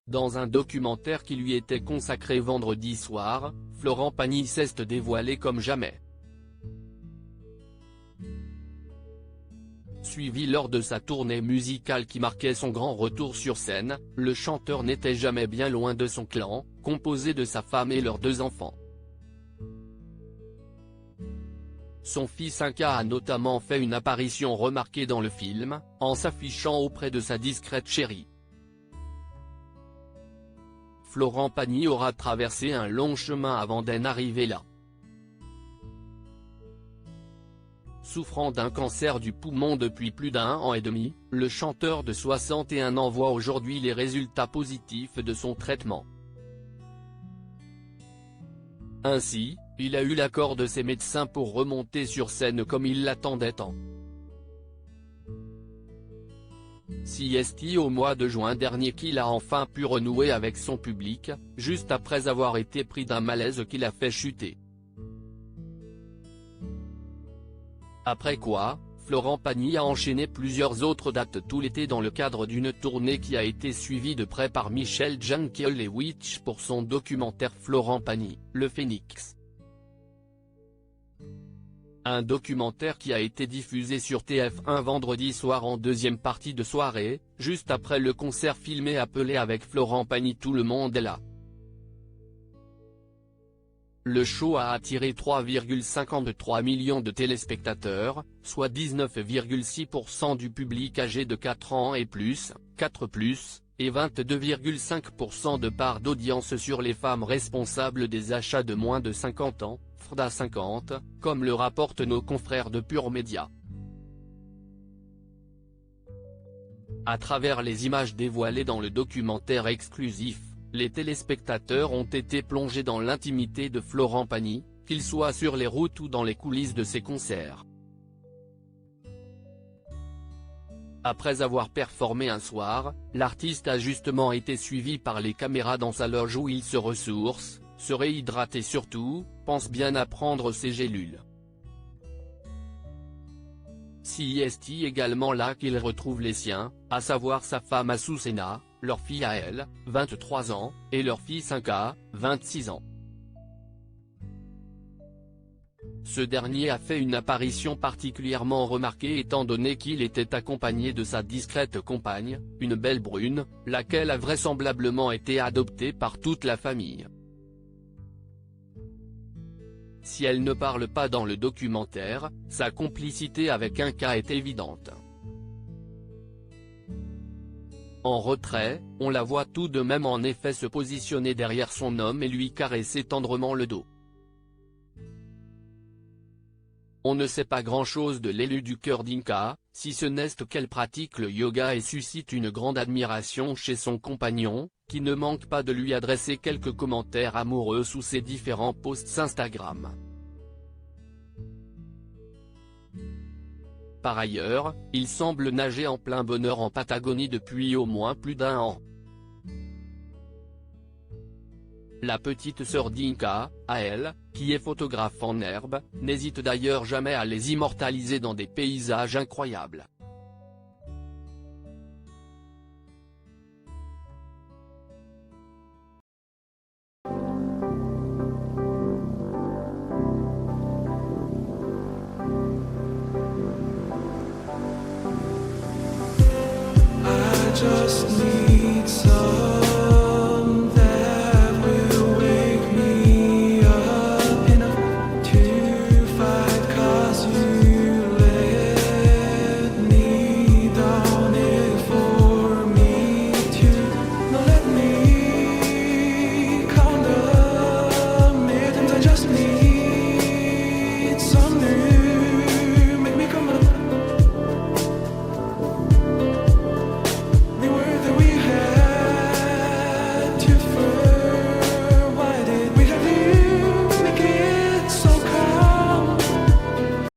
Dans un documentaire qui lui était consacré vendredi soir, Florent Pagny s'est dévoilé comme jamais. Suivi lors de sa tournée musicale qui marquait son grand retour sur scène, le chanteur n'était jamais bien loin de son clan, composé de sa femme et leurs 2 enfants. Son fils Inca a notamment fait une apparition remarquée dans le film, en s'affichant auprès de sa discrète chérie. Florent Pagny aura traversé un long chemin avant d'en arriver là. Souffrant d'un cancer du poumon depuis plus d'1 an et demi, le chanteur de 61 ans voit aujourd'hui les résultats positifs de son traitement. Ainsi, il a eu l'accord de ses médecins pour remonter sur scène comme il l'attendait tant. C'est au mois de juin dernier qu'il a enfin pu renouer avec son public, juste après avoir été pris d'un malaise qui l'a fait chuter. Après quoi, Florent Pagny a enchaîné plusieurs autres dates tout l'été dans le cadre d'une tournée qui a été suivie de près par Michel Jankelewicz pour son documentaire Florent Pagny, Le Phénix. Un documentaire qui a été diffusé sur TF1 vendredi soir en deuxième partie de soirée, juste après le concert filmé appelé Avec Florent Pagny Tout le monde est là. Le show a attiré 3,53 millions de téléspectateurs, soit 19,6% du public âgé de 4 ans et plus, 4+, et 22,5% de part d'audience sur les femmes responsables des achats de moins de 50 ans, FRDA 50, comme le rapportent nos confrères de Pure Média. À travers les images dévoilées dans le documentaire exclusif, les téléspectateurs ont été plongés dans l'intimité de Florent Pagny, qu'il soit sur les routes ou dans les coulisses de ses concerts. Après avoir performé un soir, l'artiste a justement été suivi par les caméras dans sa loge où il se ressource, se réhydrate et surtout, pense bien à prendre ses gélules. C'est également là qu'il retrouve les siens, à savoir sa femme Azucena, leur fille à elle, 23 ans, et leur fils Inca, 26 ans. Ce dernier a fait une apparition particulièrement remarquée étant donné qu'il était accompagné de sa discrète compagne, une belle brune, laquelle a vraisemblablement été adoptée par toute la famille. Si elle ne parle pas dans le documentaire, sa complicité avec Inca est évidente. En retrait, on la voit tout de même en effet se positionner derrière son homme et lui caresser tendrement le dos. On ne sait pas grand-chose de l'élu du cœur d'Inca, si ce n'est qu'elle pratique le yoga et suscite une grande admiration chez son compagnon, qui ne manque pas de lui adresser quelques commentaires amoureux sous ses différents posts Instagram. Par ailleurs, il semble nager en plein bonheur en Patagonie depuis au moins plus d'1 an. La petite sœur d'Inca, à elle, qui est photographe en herbe, n'hésite d'ailleurs jamais à les immortaliser dans des paysages incroyables. Just need